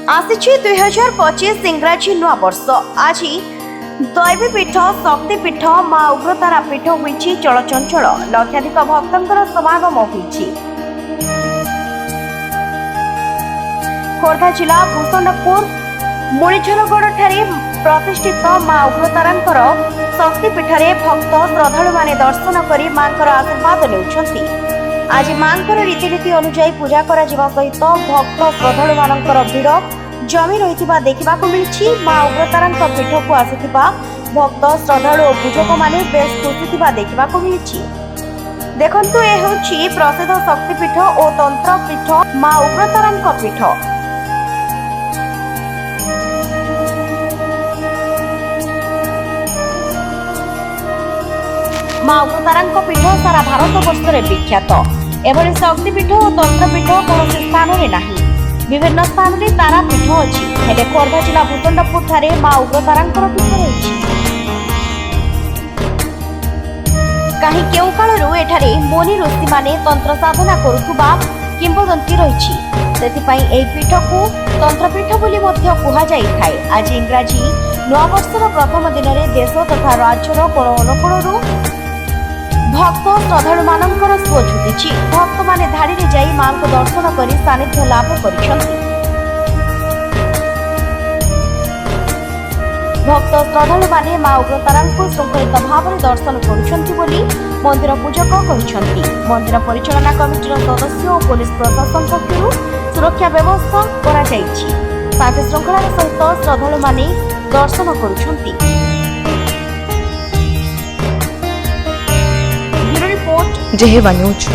आसी 2025 इंग्राजी नुआ वर्ष आज दैवीपीठ शक्तिपीठ माँ उग्रतारा पीठ होईछि चलचंचल लक्षाधिक भक्तंकर समागम होईछि। खोर्धा जिला भूषणपुर मुळीझरगड़ ठारे प्रतिष्ठित माँ उग्रतारांकर शक्तिपीठरे भक्त श्रद्धालु माने दर्शन करी मांकर आशीर्वाद नेउछंती। आज मांकर रीतिनीति अनुसार पूजा करा जिवा सहित भक्त श्रद्धालु मानकर भीड़ जमी रही देखा मिली। माँ उग्रतारांक पीठ को आसिथिबा भक्त श्रद्धालु और पूजक माने बेस खुशी देखा मिली। देखंतु ए होछि प्रसिद्ध शक्तिपीठ और तंत्रपीठ माँ उग्रतारांक पीठ। माँ उग्रतारांक पीठ सारा भारत वर्ष में विख्यात। एभली शक्तिपीठ और तंत्रपीठ कौन स्थान में नहीं। विभिन्न स्थान में तारा पीठ अच्छी हेले खोर्धा जिला भूषणपुर ठारे माँ उग्रतारांकर पीठ रही। कहीं केउ कालरू एठारे मुनि ऋषि माने तंत्र साधना करुथुबा किंबदंती रही। सेथिपाई एही पीठ को तंत्रपीठ बोली मध्य कुहा जाइथाय। आज इंग्राजी नवा वर्षर प्रथम दिन में देश तथा राज्यर कोण अनुकोणरू भक्त श्रद्धालु मानकर सुओ छुटिछि। भक्त माने धाड़ी रे जाई मां को दर्शन करी सानिध्य लाभ करिसंति। भक्त श्रद्धालु माने मां उग्रतारांको श्रृंखलित भाव में दर्शन करुछंति बोली मंदिर पूजक कहिसंति। मंदिर परिचालना कमिटीर सदस्य और पुलिस प्रशासन पक्षरु सुरक्षा व्यवस्था करा जाइछि। शांति श्रृंखलार सहित श्रद्धालु माने दर्शन करुछंति। जेहेवा न्यूज।